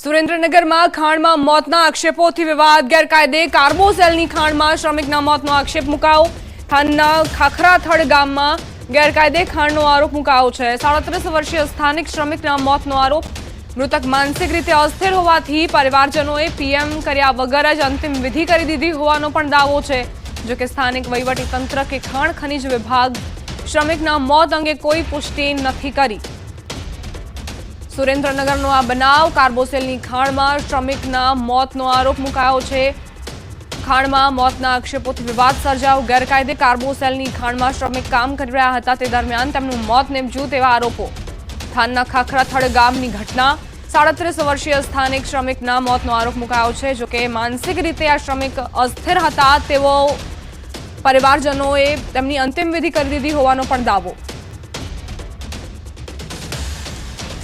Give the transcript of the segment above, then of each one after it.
સુરેન્દ્રનગરમાં ખાણમાં મોતના આક્ષેપોથી વિવાદ ગેરકાયદે કાર્બોસેલની ખાણમાં શ્રમિકના મોતનો આક્ષેપ મુકાયો। થાનના ખાખરાથડ ગામમાં ગેરકાયદે ખાણનો આરોપ મુકાયો છે। 37 વર્ષીય સ્થાનિક શ્રમિકના મોતનો આરોપ। મૃતક માનસિક રીતે અસ્થિર હોવાથી પરિવારજનોએ પીએમ કર્યા વગર જ અંતિમ વિધિ કરી દીધી હોવાનો પણ દાવો છે। જો કે સ્થાનિક વહીવટીતંત્ર કે ખાણ ખનીજ વિભાગ શ્રમિકના મોત અંગે કોઈ પુષ્ટિ નથી કરી। સુરેન્દ્રનગરનો આ બનાવ કાર્બોસેલની ખાણમાં શ્રમિકના મોતનો આરોપ મુકાયો છે। ખાણમાં મોતના આક્ષેપોથી વિવાદ સર્જાયો। ગેરકાયદે કાર્બોસેલની ખાણમાં શ્રમિક કામ કરી રહ્યા હતા તે દરમિયાન તેમનું મોત નીપજ્યું તેવા આરોપો। થાનના ખાખરાથડ ગામની ઘટના। 37 વર્ષીય સ્થાનિક શ્રમિકના મોતનો આરોપ મુકાયો છે। જો કે માનસિક રીતે આ શ્રમિક અસ્થિર હતા તેવો પરિવારજનોએ તેમની અંતિમ વિધિ કરી દીધી હોવાનો પણ દાવો।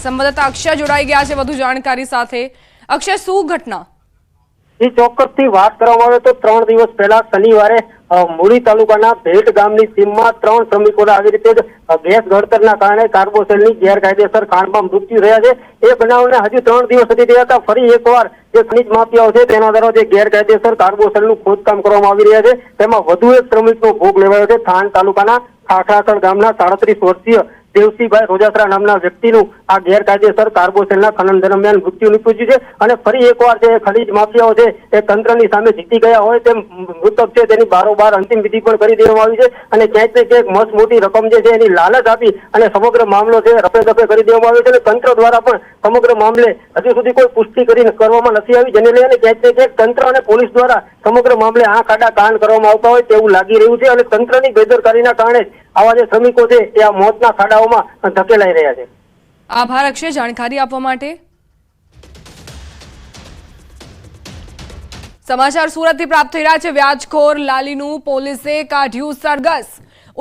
સંવાદદાતા અક્ષય જોડાઈ ગયા છે વધુ જાણકારી સાથે। અક્ષય, શું ઘટના? ચોક્કસથી વાત કરવામાં આવે તો 3 દિવસ પહેલા શનિવારે મૂળી તાલુકાના ભેટ ગામની સીમમાં 3 શ્રમિકોના આવી રીતે ગેસ ગળતરના કારણે કાર્બોસેલની ગેરકાયદેસર ખાણમાં મૃત્યુ થયા છે। એ બનાવને હજુ 3 દિવસ સુધી થયા હતા ફરી એકવાર જે ખનીજ માફિયાઓ છે તેના દ્વારા જે ગેરકાયદેસર કાર્બોસેલનું ખોદકામ કરવામાં આવી રહ્યા છે તેમાં વધુ એક શ્રમિકનો ભોગ લેવાયો છે। થાન તાલુકાના ખાખરાથડ ગામના 37 વર્ષીય દેવસીભાઈ રોજાસરા નામના વ્યક્તિનું આ ગેરકાયદેસર કાર્બોસેલના ખનન દરમિયાન મૃત્યુ નીપજ્યું છે અને ફરી એકવાર જે ખનીજ માફિયાઓ છે એ તંત્રની સામે જીતી ગયા હોય તેમ મૃતક છે તેની બારોબાર અંતિમ વિધિ પણ કરી દેવામાં આવી છે અને ક્યાંક ને ક્યાંક મસ્ત મોટી રકમ જે છે એની લાલચ આપી અને સમગ્ર મામલો છે રફે દફે કરી દેવામાં આવ્યો છે અને તંત્ર દ્વારા પણ સમગ્ર મામલે હજુ સુધી કોઈ પુષ્ટિ કરવામાં નથી આવી, જેને લઈને ક્યાંક ને ક્યાંક તંત્ર અને પોલીસ દ્વારા સમગ્ર મામલે આંખ આડા કાન કરવામાં આવતા હોય તેવું લાગી રહ્યું છે અને તંત્રની બેદરકારીના કારણે આવા જે શ્રમિકો છે એ આ મોતના ખાડાઓમાં ધકેલાઈ રહ્યા છે। આભાર અક્ષય જાણકારી આપવા માટે। સમાચાર સુરતથી પ્રાપ્ત થઈ રહ્યા છે। વ્યાજખોર લાલીનું પોલીસે કાઢ્યું સરઘસ।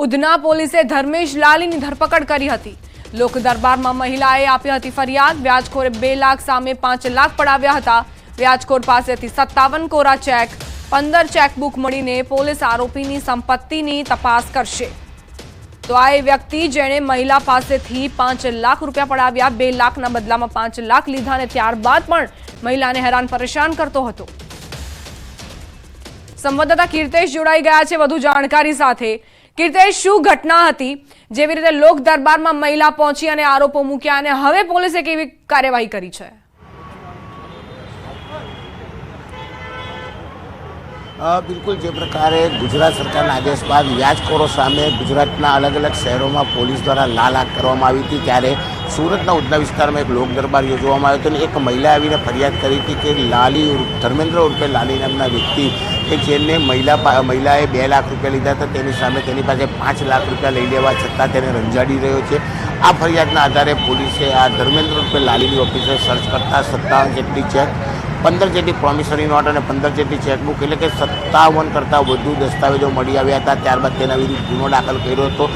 ઉધના પોલીસે ધર્મેશ લાલીની ધરપકડ કરી હતી। લોક દરબારમાં મહિલાએ આપી હતી ફરિયાદ। વ્યાજખોરે 2 લાખ સામે 5 લાખ પડાવ્યા હતા। વ્યાજખોર પાસેથી 57 કોરા ચેક, 15 ચેકબુક મળીને પોલીસ આરોપીની સંપત્તિની તપાસ કરશે। તો આ એ વ્યક્તિ જેણે મહિલા પાસેથી 5 લાખ રૂપિયા પડાવ્યા, 2 લાખના બદલામાં 5 લાખ લીધા અને ત્યારબાદ પણ મહિલાને હેરાન પરેશાન કરતો હતો। સંવાદદાતા કીર્તેશ જોડાઈ ગયા છે વધુ જાણકારી સાથે। કીર્તેશ, શું ઘટના હતી? જેવી રીતે લોક દરબારમાં મહિલા પહોંચી અને આરોપો મૂક્યા અને હવે પોલીસે કેવી કાર્યવાહી કરી છે? બિલકુલ જે પ્રકારે ગુજરાત સરકારના આદેશ બાદ વ્યાજખોરો સામે ગુજરાતના અલગ અલગ શહેરોમાં પોલીસ દ્વારા લાલ આંખ કરવામાં આવી હતી, ત્યારે સુરતના ઉધના વિસ્તારમાં એક લોક દરબાર યોજવામાં આવ્યો હતો અને એક મહિલા આવીને ફરિયાદ કરી હતી કે લાલી ધર્મેન્દ્ર ઉર્ફે લાલી નામના વ્યક્તિ કે જેને મહિલાએ 2 લાખ રૂપિયા લીધા હતા તેની સામે તેની પાસે 5 લાખ રૂપિયા લઈ લેવા છતાં તેને રંજાડી રહ્યો છે। આ ફરિયાદના આધારે પોલીસે આ ધર્મેન્દ્ર ઉર્ફે લાલીની ઓફિસે સર્ચ કરતા 57 જેટલી ચેક, 15 જેટલી પ્રોમિસરી નોટ અને 15 જેટલી ચેકબુક એટલે કે 57 કરતાં વધુ દસ્તાવેજો મળી આવ્યા હતા। ત્યારબાદ તેના વિરુદ્ધ ગુનો દાખલ કર્યો હતો।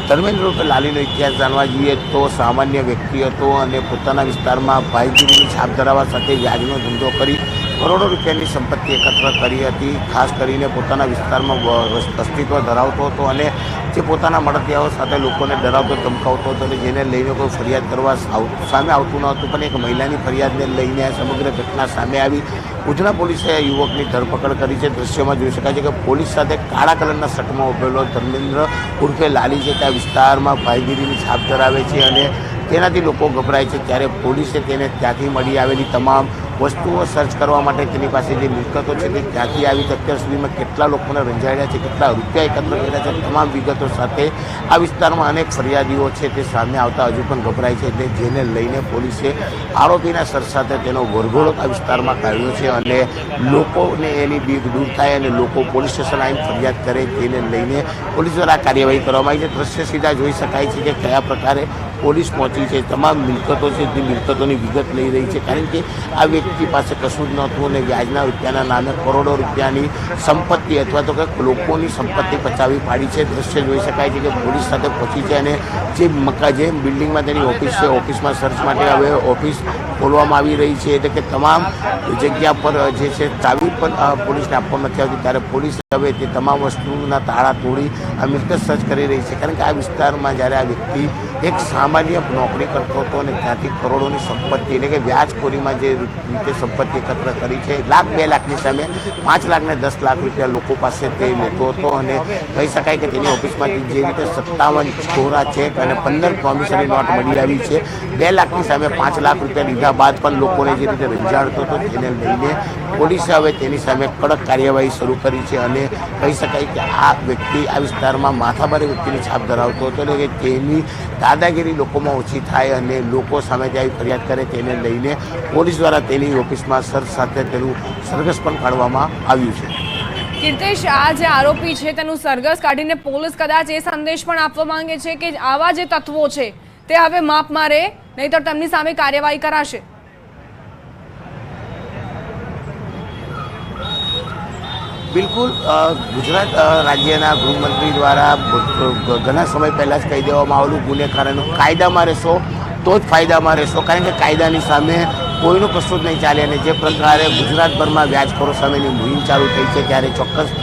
ધર્મેન્દ્ર ઉર્ફે લાલીનો ઇતિહાસ જાણવા જઈએ તો સામાન્ય વ્યક્તિ હતો અને પોતાના વિસ્તારમાં ભાઈગીરીની છાપ ધરાવવા સાથે વ્યાજનો ધંધો કરી કરોડો રૂપિયાની સંપત્તિ એકત્ર કરી હતી। ખાસ કરીને પોતાના વિસ્તારમાં અસ્તિત્વ ધરાવતો હતો અને જે પોતાના મળતિયાઓ સાથે લોકોને ડરાવતો ધમકાવતો હતો અને જેને લઈને કોઈ ફરિયાદ કરવા સામે આવતું ન હતું, પણ એક મહિલાની ફરિયાદને લઈને સમગ્ર ઘટના સામે આવી। ઉધના પોલીસે યુવકની ધરપકડ કરી છે। દ્રશ્યમાં જોઈ શકાય છે કે પોલીસ સાથે કાળા કલરના શર્ટમાં ઉભેલો ધર્મેન્દ્ર ઉર્ફે લાલી છે ત્યાં વિસ્તારમાં ભાઈગીરીની છાપ ધરાવે છે અને તેનાથી લોકો ગભરાય છે, ત્યારે પોલીસે તેને ત્યાંથી મળી આવેલી તમામ વસ્તુઓ સર્ચ કરવા માટે તેની પાસે જે મિલકતો છે તે ત્યાંથી આવી અત્યાર સુધીમાં કેટલા લોકોને રંજાડ્યા છે, કેટલા રૂપિયા એકત્ર કર્યા છે, તમામ વિગતો સાથે આ વિસ્તારમાં અનેક ફરિયાદીઓ છે તે સામે આવતા હજુ પણ ગભરાય છે, એટલે જેને લઈને પોલીસે આરોપીના સર્ચ સાથે તેનો વરઘોડો આ વિસ્તારમાં કાઢ્યો છે અને લોકોને એની બીક દૂર થાય અને લોકો પોલીસ સ્ટેશન આવીને ફરિયાદ કરે તેને લઈને પોલીસ દ્વારા કાર્યવાહી કરવામાં આવી છે। દ્રશ્ય સીધા જોઈ શકાય છે કે કયા પ્રકારે પોલીસ પહોંચી છે, તમામ મિલકતો છે તે મિલકતોની વિગત લઈ રહી છે, કારણ કે આ વ્યક્તિ પાસે કશું જ નહોતું અને વ્યાજના રૂપિયાના નામે કરોડો રૂપિયાની સંપત્તિ અથવા તો કંઈક લોકોની સંપત્તિ પચાવી પાડી છે। દ્રશ્ય જોઈ શકાય છે કે પોલીસ સાથે પહોંચી છે અને જે બિલ્ડિંગમાં તેની ઓફિસ છે ઓફિસમાં સર્ચ માટે હવે ઓફિસ ખોલવામાં આવી રહી છે, એટલે કે તમામ જગ્યા પર જે છે ચાવી પણ પોલીસને આપવામાં નથી આવતી, ત્યારે પોલીસ હવે તે તમામ વસ્તુના તાળા તોડી આ મિલકત સર્ચ કરી રહી છે, કારણ કે આ વિસ્તારમાં જ્યારે આ વ્યક્તિ એક સામાન્ય નોકરી કરતો હતો અને ત્યાંથી કરોડોની સંપત્તિ એટલે કે વ્યાજખોરીમાં જે રીતે સંપત્તિ એકત્ર કરી છે, 1 લાખ 2 લાખની સામે 5 લાખ ને 10 લાખ રૂપિયા લોકો પાસે તે લેતો હતો અને કહી શકાય કે તેની ઓફિસમાંથી જે રીતે 57 કોરા ચેક અને 15 પ્રોમિસરી નોટ મળી આવી છે, 2 લાખની સામે 5 લાખ રૂપિયા લીધા બાદ પણ લોકોને જે રીતે રંજાડતો હતો તેને લઈને પોલીસે હવે તેની સામે કડક કાર્યવાહી શરૂ કરી છે અને કહી શકાય કે આ વ્યક્તિ આ વિસ્તારમાં માથાભારે વ્યક્તિની છાપ ધરાવતો હતો એટલે કે તેની દાદાગીરી લોકોમાં ઓછી થાય અને લોકો સામે જે આવી ફરિયાદ કરે તેને લઈને પોલીસ દ્વારા તેની ઓફિસમાં સર્ચ સાથે તેનું સરઘસ પણ કાઢવામાં આવ્યું છે. કીર્તેશ, આ જે આરોપી છે તેનું સરઘસ કાઢીને પોલીસ કદાચ એ સંદેશ પણ આપવા માંગે છે કે આવા જે તત્વો છે તે હવે માપ મારે, નહીંતર તેમની સામે કાર્યવાહી કરાશે. બિલકુલ, ગુજરાત રાજ્યના ગૃહમંત્રી દ્વારા ઘણા સમય પહેલાં જ કહી દેવામાં આવેલું ગુનેગારોનું કાયદામાં રહેશો તો જ ફાયદામાં રહેશો, કારણ કે કાયદાની સામે કોઈનું કશું જ નહીં ચાલે. અને જે પ્રકારે ગુજરાતભરમાં વ્યાજખોરો સામેની મુહિમ ચાલુ થઈ છે ત્યારે ચોક્કસ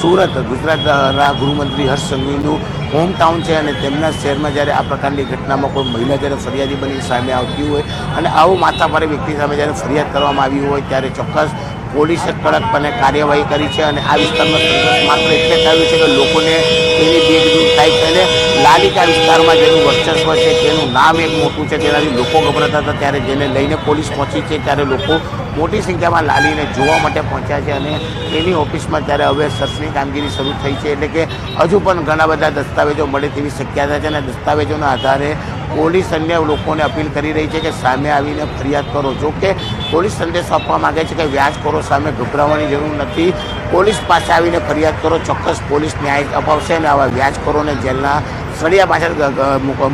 સુરત ગુજરાતના ગૃહમંત્રી હર્ષ સંઘવીનું હોમટાઉન છે અને તેમના શહેરમાં જ્યારે આ પ્રકારની ઘટનામાં કોઈ મહિલા જ્યારે ફરિયાદી બની સામે આવતી હોય અને આવું માથાભારે વ્યક્તિ સામે જ્યારે ફરિયાદ કરવામાં આવી હોય ત્યારે ચોક્કસ પોલીસે કડકપણે કાર્યવાહી કરી છે અને આ વિસ્તારમાં સંઘર્ષ માત્ર એટલે થયું છે કે લોકોને તેની ભીડ દૂર થાય અને લાલિકા વિસ્તારમાં જેનું વર્ચસ્વ છે તેનું નામ એક મોટું છે, તેનાથી લોકો ગભરાતા હતા ત્યારે જેને લઈને પોલીસ પહોંચી છે ત્યારે લોકો મોટી સંખ્યામાં લાલીને જોવા માટે પહોંચ્યા છે અને તેની ઓફિસમાં ત્યારે હવે સર્ચની કામગીરી શરૂ થઈ છે. એટલે કે હજુ પણ ઘણા બધા દસ્તાવેજો મળે તેવી શક્યતા છે અને દસ્તાવેજોના આધારે પોલીસ અન્ય લોકોને અપીલ કરી રહી છે કે સામે આવીને ફરિયાદ કરો. જો કે પોલીસ સંદેશો આપવા માગે છે કે વ્યાજખોરો સામે ગભરાવાની જરૂર નથી, પોલીસ પાસે આવીને ફરિયાદ કરો, ચોક્કસ પોલીસ ન્યાય અપાવશે અને આવા વ્યાજખોરોને જેલના સળિયા પાછળ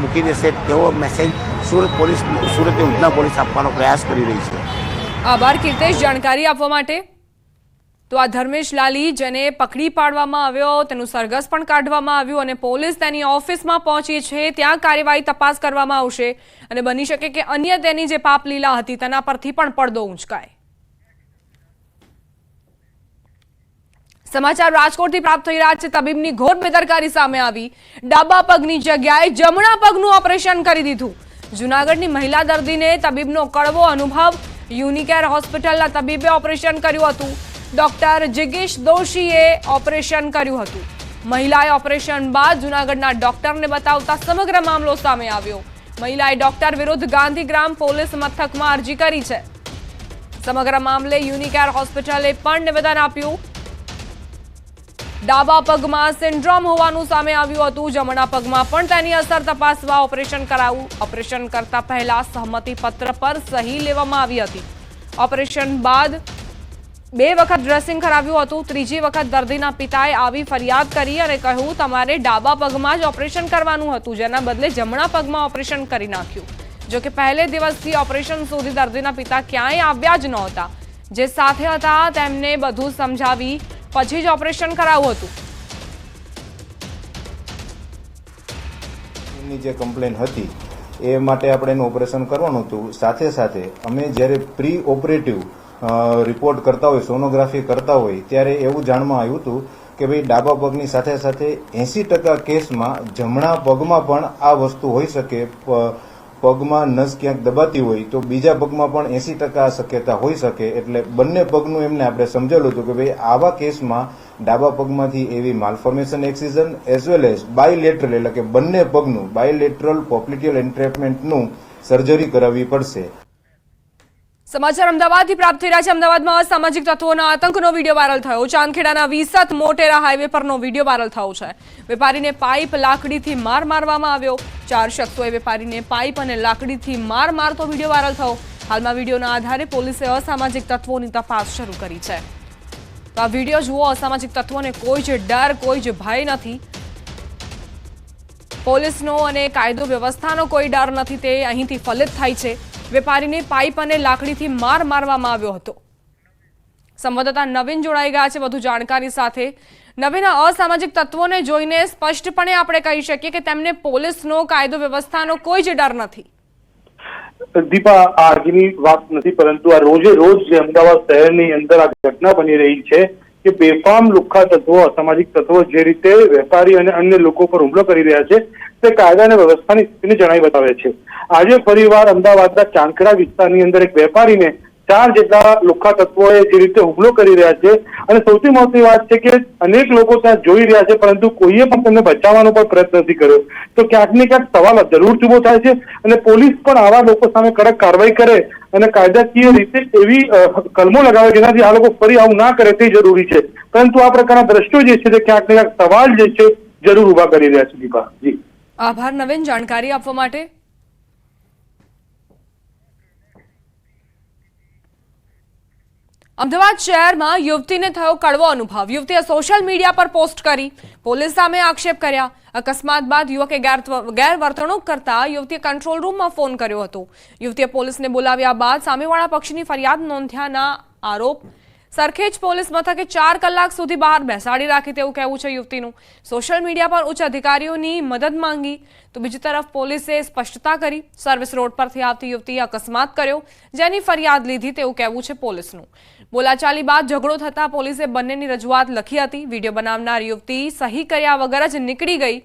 મૂકી દેશે તેવો મેસેજ સુરતની ઉધના પોલીસ આપવાનો પ્રયાસ કરી રહી છે. આભાર કીર્તેશ જાણકારી આપવા માટે. તો આ ધર્મેશ લાલી જેને પકડી પાડવામાં આવ્યો, તેનું સરઘસ પણ કાઢવામાં આવ્યું અને પોલીસ તેની ઓફિસમાં પહોંચી છે, ત્યાં કાર્યવાહી તપાસ કરવામાં આવશે અને બની શકે કે અન્ય તેની જે પાપ લીલા હતી તેના પરથી પણ પડદો ઉંચકાય. સમાચાર રાજકોટથી પ્રાપ્ત થઈ રહ્યા છે. તબીબની ઘોર બેદરકારી સામે આવી. ડાબા પગની જગ્યાએ જમણા પગનું ઓપરેશન કરી દીધું. જૂનાગઢની મહિલા દર્દીને તબીબનો કડવો અનુભવ. યુનિકેર હોસ્પિટલના તબીબે ઓપરેશન કર્યું હતું. ડોક્ટર જિગીશ દોશીએ ઓપરેશન કર્યું હતું. મહિલાએ ઓપરેશન બાદ જૂનાગઢના ડોક્ટરને બતાવતા સમગ્ર મામલો સામે આવ્યો. મહિલાએ ડોક્ટર વિરુદ્ધ ગાંધીગ્રામ પોલીસ મથકમાં અરજી કરી છે. સમગ્ર મામલે યુનિકેર હોસ્પિટલે પણ નિવેદન આપ્યું. ડાબા પગમાં સિન્ડ્રોમ હોવાનું સામે આવ્યું હતું. જમણા પગમાં પણ તેની અસર તપાસવા ઓપરેશન કરાવું. ઓપરેશન કરતા પહેલા સહમતિ પત્ર પર સહી લેવામાં આવી હતી. ઓપરેશન બાદ 2 વખત ડ્રેસિંગ કરાવ્યું હતું. ત્રીજી વખત દર્દીના પિતાએ આવી ફરિયાદ કરી અને કહ્યું તમારે ડાબા પગમાં જ ઓપરેશન કરવાનું હતું, જેના બદલે જમણા પગમાં ઓપરેશન કરી નાખ્યું. જોકે પહેલે દિવસથી ઓપરેશન સુધી દર્દીના પિતા ક્યાંય આવ્યા જ નહોતા. જે સાથે હતા તેમને બધું સમજાવી પછી જ ઓપરેશન કરાવ્યું હતું. ની જે કમ્પ્લેન હતી એ માટે આપણે એનું ઓપરેશન કરવાનું હતું. સાથે સાથે અમે જ્યારે પ્રી ઓપરેટિવ રિપોર્ટ કરતા હોય, સોનોગ્રાફી કરતા હોય ત્યારે એવું જાણવા આવ્યું હતું કે ભાઈ ડાબા પગની સાથે સાથે 80% કેસમાં જમણા પગમાં પણ આ વસ્તુ હોઈ શકે. પગમાં નસ ક્યાંક દબાતી હોય તો બીજા પગમાં પણ 80% શક્યતા હોઈ શકે. એટલે બંને પગનું એમને આપણે સમજેલું હતું કે ભાઈ આવા કેસમાં ડાબા પગમાંથી એવી માલફોર્મેશન એક્સિઝન એઝ વેલ એઝ બાયલેટરલ એટલે કે બંને પગનું બાયલેટરલ પોપ્લિટિયલ એન્ટ્રેપમેન્ટનું સર્જરી કરાવવી પડશે. સમાચાર અમદાવાદથી પ્રાપ્ત થઈ રહ્યા છે. અમદાવાદમાં અસામાજિક તત્વોના આતંકનો વિડીયો વાયરલ થયો. ચાંદખેડાના વિસત મોટેરા હાઈવે પરનો વિડીયો વાયરલ થયો છે. વેપારીને પાઇપ લાકડીથી માર મારવામાં આવ્યો. 4 શખ્સોએ વેપારીને પાઇપ અને લાકડીથી માર મારતો વિડીયો વાયરલ થયો. હાલમાં વિડીયોના આધારે પોલીસે અસામાજિક તત્વોની તપાસ શરૂ કરી છે. તો આ વિડીયો જુઓ. અસામાજિક તત્વોને કોઈ જ ડર, કોઈ જ ભય નથી. પોલીસનો અને કાયદો વ્યવસ્થાનો કોઈ ડર નથી, તે અહીંથી ફલિત થાય છે. વેપારીને પાઇપ અને લાકડીથી માર મારવામાં આવ્યો હતો. સંવાદદાતા નવીન જોડાઈ ગયા છે વધુ જાણકારી સાથે. નવીન, અસામાજિક તત્વોને જોઈને સ્પષ્ટપણે આપણે કહી શકીએ કે તેમને પોલીસનો, કાયદો વ્યવસ્થાનો કોઈ જ ડર નથી. દીપા, આજની વાત નથી પરંતુ આ રોજે રોજ જે અમદાવાદ શહેરની અંદર આ ઘટના બની રહી છે કે બેફામ લુખ્ખા તત્વો, અસામાજિક તત્વો જે રીતે વેપારી અને અન્ય લોકો પર હુમલો કરી રહ્યા છે તે કાયદા અને વ્યવસ્થાની સ્થિતિને જણાવી બતાવે છે. આજે ફરીવાર અમદાવાદના ચાંદખેડા વિસ્તારની અંદર એક વેપારીને 4 જેટલા લુખ્ખા તત્વોએ જે રીતે હુમલો કરી રહ્યા છે અને સૌથી મહત્વની વાત છે કે અનેક લોકો ત્યાં જોઈ રહ્યા છે પરંતુ કોઈએ પણ તેમને બચાવવાનો પણ પ્રયત્ન નથી કર્યો. તો ક્યાંક ને ક્યાંક સવાલ જરૂરથી ઉભો થાય છે અને પોલીસ પણ આવા લોકો સામે કડક કાર્યવાહી કરે અને કાયદાકીય રીતે એવી કલમો લગાવે જેનાથી આ લોકો ફરી આવું ના કરે તે જરૂરી છે. પરંતુ આ પ્રકારના દ્રશ્યો જે છે તે ક્યાંક ને ક્યાંક સવાલ જે છે જરૂર ઉભા કરી રહ્યા છે. દીપા જી, આભાર નવીન જાણકારી આપવા માટે. અમદાવાદ શહેરમાં યુવતીને થયો કડવો અનુભવ. યુવતીએ સોશિયલ મીડિયા પર પોસ્ટ કરી પોલીસ સામે આક્ષેપ કર્યા. અકસ્માત બાદ યુવકે ગેરવર્તણૂક કરતા યુવતીએ કંટ્રોલ રૂમમાં ફોન કર્યો હતો. યુવતીએ પોલીસને બોલાવ્યા બાદ સામેવાળા પક્ષની ફરિયાદ નોંધ્યાના આરોપ. સરખેજ પોલીસ મથકે 4 કલાક સુધી બહાર બેસાડી રાખી તેવું કહેવું છે યુવતીનું. સોશિયલ મીડિયા પર ઉચ્ચ અધિકારીઓની મદદ માંગી તો બીજી તરફ પોલીસે સ્પષ્ટતા કરી સર્વિસ રોડ પરથી આવતી યુવતીએ અકસ્માત કર્યો જેની ફરિયાદ લીધી તેવું કહેવું છે પોલીસનું. બોલાચાલી બાદ ઝઘડો થતા પોલીસે બંનેની રજૂઆત લખી હતી. વિડીયો બનાવનાર યુવતી સહી કર્યા વગર જ નીકળી ગઈ.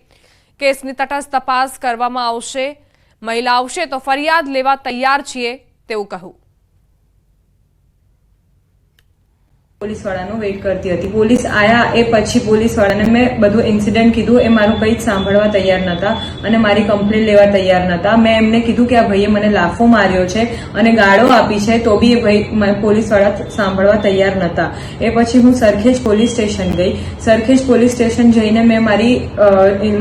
કેસની તટસ્થ તપાસ કરવામાં આવશે. મહિલા આવશે તો ફરિયાદ લેવા તૈયાર છીએ તેવું કહ્યું. પોલીસ વાળાનો વેઇટ કરતી હતી. પોલીસ આયા એ પછી પોલીસ વાળાને મેં બધું ઇન્સિડન્ટ કીધું. એ મારું કંઈ જ સાંભળવા તૈયાર નતા અને મારી કમ્પ્લેન લેવા તૈયાર નતા. મેં એમને કીધું કે આ ભાઈએ મને લાફો માર્યો છે અને ગાળો આપી છે તો બી એ ભાઈ પોલીસ વાળા સાંભળવા તૈયાર નતા. એ પછી હું સરખેજ પોલીસ સ્ટેશન ગઈ. સરખેજ પોલીસ સ્ટેશન જઈને મેં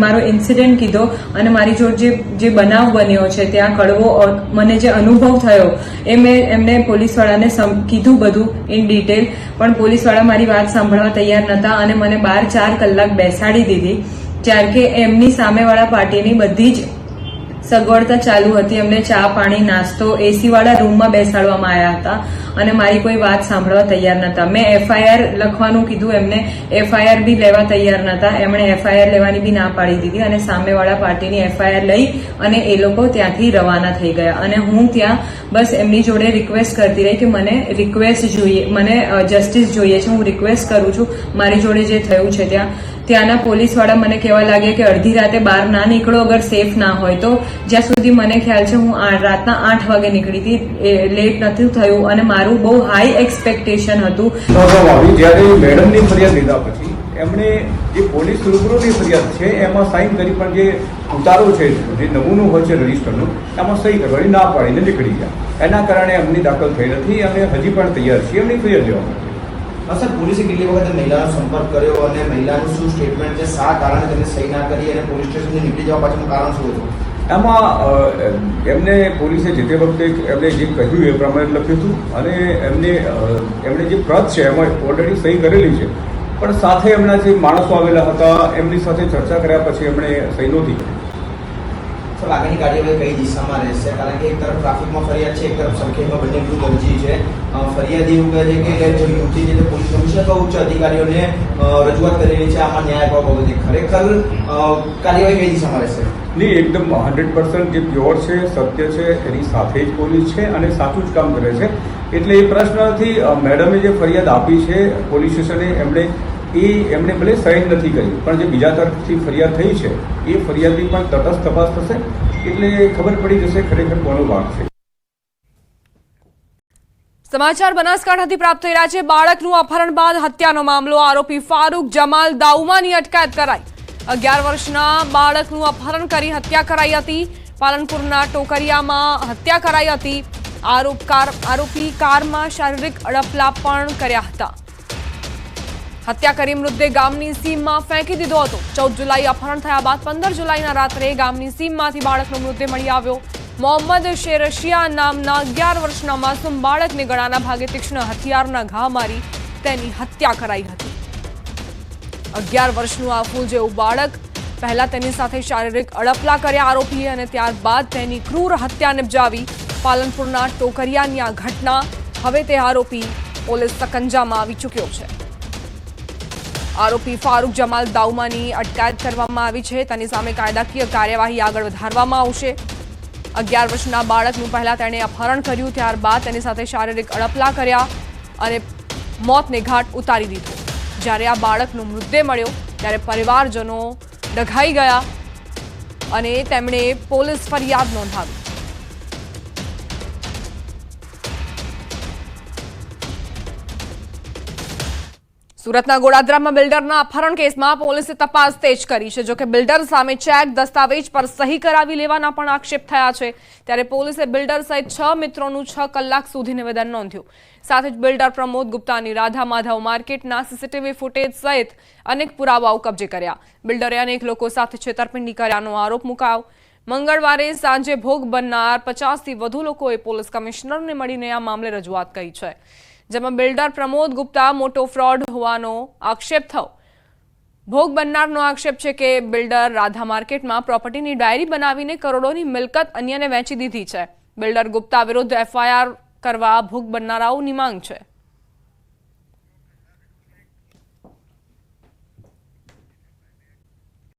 મારો ઇન્સિડન્ટ કીધો અને મારી જોડે જે બનાવ બન્યો છે ત્યાં કડવો મને જે અનુભવ થયો એ મેં એમને પોલીસ વાળાને કીધું બધું ઇન ડિટેલ. પણ પોલીસ વાળા મારી વાત સાંભળવા તૈયાર નતા અને મને બહાર 4 કલાક બેસાડી દીધી. જ્યારે કે એમની સામેવાળા પાર્ટીની બધી જ સગવડતા ચાલુ હતી. એમને ચા પાણી નાસ્તો એસી વાળા રૂમમાં બેસાડવામાં આવ્યા હતા અને મારી કોઈ વાત સાંભળવા તૈયાર નતા. મેં એફઆઈઆર લખવાનું કીધું એમને, એફઆઈઆર બી લેવા તૈયાર નતા. એમણે એફઆઈઆર લેવાની બી ના પાડી દીધી અને સામેવાળા પાર્ટીની એફઆઈઆર લઈ અને એ લોકો ત્યાંથી રવાના થઈ ગયા. અને હું ત્યાં બસ એમની જોડે રિક્વેસ્ટ કરતી રહી કે મને રિક્વેસ્ટ જોઈએ, મને જસ્ટિસ જોઈએ છે. હું રિક્વેસ્ટ કરું છું. મારી જોડે જે થયું છે ત્યાંના પોલીસવાળા મને કહેવા લાગ્યા કે અડધી રાતે બહાર ના નીકળો અગર સેફ ના હોય તો. જ્યાં સુધી મને ખ્યાલ છે હું રાતના 8 વાગે નીકળી હતી. લેટ નથી થયું અને મારું બહુ હાઈ એક્સપેક્ટેશન હતું. જ્યારે મેડમની ફરિયાદ લીધા પછી એમણે જે પોલીસ રૂબરૂની ફરિયાદ છે એમાં સાઇન કરી પણ જે ઉતારો છે જે નમૂનું હોય છે રજીસ્ટરનું એમાં સહી કરવાની ના પાડીને નીકળી ગયા. એના કારણે એમની દાખલ થઈ નથી અને હજી પણ તૈયાર છે એમની ફરિયાદ લેવા માટે. સર, પોલીસે કેટલી વખત મહિલાનો સંપર્ક કર્યો અને મહિલાનું શું સ્ટેટમેન્ટ છે, શા કારણે તેને સહી ના કરી અને પોલીસ સ્ટેશનથી નીકળી જવા પાછળનું કારણ શું હતું? એમાં એમને પોલીસે જે તે વખતે એમને જે કહ્યું એ પ્રમાણે લખ્યું હતું અને એમણે જે પ્રત છે એમાં ઓલરેડી સહી કરેલી છે પણ સાથે એમના જે માણસો આવેલા હતા એમની સાથે ચર્ચા કર્યા પછી એમણે સહી નહોતી કરી. સર, આગળની કાર્યવાહી કઈ દિશામાં રહેશે? કારણ કે એક તરફ ટ્રાફિકમાં ફરિયાદ છે, એક તરફ સરખેજમાં બંને વિરુદ્ધ અરજી છે. ફરિયાદી એવું કહે છે કે યુવતી જે પોલીસ કમિશનર ઉચ્ચ અધિકારીઓને રજૂઆત કરેલી છે આમાં ન્યાય અપાવવો બાબતે. ખરેખર કાર્યવાહી કઈ દિશામાં રહેશે? નહીં, એકદમ 100% જે પ્યોર છે, સત્ય છે, એની સાથે જ પોલીસ છે અને સાચું જ કામ કરે છે. એટલે એ પ્રશ્નથી મેડમે જે ફરિયાદ આપી છે પોલીસ સ્ટેશને એમણે ભલે સાઇન નથી કરી પણ જે બીજા તરફથી ફરિયાદ થઈ છે એ ફરિયાદની પણ તટસ્થ તપાસ થશે એટલે ખબર પડી જશે ખરેખર કોનો ભાગ છે. સમાચાર બનાસકાંઠાથી પ્રાપ્ત થઈ રહ્યા છે. બાળકનું અપહરણ બાદ હત્યાનો મામલો. આરોપી ફારૂક જમાલ દાઉમાની અટકાયત કરાઈ. 11 વર્ષના બાળકનું અપહરણ કરી હત્યા કરાઈ હતી. પાલનપુરના ટોકરિયામાં હત્યા કરાઈ હતી. આરોપી કારમાં શારીરિક અડપલા પણ કર્યા હતા. હત્યા કરી મૃતદેહ ગામની સીમમાં ફેંકી દીધો હતો. 14 જુલાઈ અપહરણ થયા બાદ 15 જુલાઈના રાત્રે ગામની સીમમાંથી બાળકનો મૃતદેહ મળી આવ્યો. મોહમ્મદ શેરશિયા નામના 11 વર્ષના માસૂમ બાળકને ગળાના ભાગે તીક્ષ્ણ હથિયારના ઘા મારી તેની હત્યા કરાઈ હતી. 11 વર્ષનું આ ફૂલ જેવું બાળક પહેલા તેની સાથે શારીરિક અડપલા કર્યા આરોપીએ અને ત્યારબાદ તેની ક્રૂર હત્યા નિપજાવી. પાલનપુરના ટોકરિયાની આ ઘટના. હવે તે આરોપી પોલીસ સકંજામાં આવી ચૂક્યો છે. આરોપી ફારૂક જમાલ દાઉમાની અટકાયત કરવામાં આવી છે. તેની સામે કાયદાકીય કાર્યવાહી આગળ વધારવામાં આવશે. 11 વર્ષના બાળકનું પહેલા તેણે અપહરણ કર્યું, ત્યારબાદ તેની સાથે શારીરિક અડપલા કર્યા અને મોતને ઘાટ ઉતારી દીધો. જ્યારે આ બાળકનો મૃતદેહ મળ્યો ત્યારે પરિવારજનો ડઘાઈ ગયા અને તેમણે પોલીસ ફરિયાદ નોંધાવી. સુરતના ગોડાદરામાં બિલ્ડરના અપહરણ કેસમાં પોલીસે તપાસ તેજ કરી છે. જોકે બિલ્ડર સામે ચેક દસ્તાવેજ પર સહી કરાવી લેવાના પણ આક્ષેપ થયા છે. ત્યારે પોલીસે બિલ્ડર સહિત 6 મિત્રોનું 6 કલાક સુધી નિવેદન નોંધ્યું. સાથે જ બિલ્ડર પ્રમોદ ગુપ્તાની રાધા માધવ માર્કેટના સીસીટીવી ફૂટેજ સહિત અનેક પુરાવાઓ કબજે કર્યા. બિલ્ડરે અનેક લોકો સાથે છેતરપિંડી કર્યાનો આરોપ મુકાયો. મંગળવારે સાંજે ભોગ બનનાર 50થી વધુ લોકોએ પોલીસ કમિશનરને મળીને આ મામલે રજૂઆત કરી છે, જેમાં બિલ્ડર પ્રમોદ ગુપ્તા મોટો ફ્રોડ હોવાનો આક્ષેપ થયો. ભોગ બનનારનો આક્ષેપ છે કે બિલ્ડર રાધા માર્કેટમાં પ્રોપર્ટીની ડાયરી બનાવીને કરોડોની મિલકત અન્યને વેચી દીધી છે. બિલ્ડર ગુપ્તા વિરુદ્ધ FIR કરવા ભોગ બનનારાઓની માંગ છે.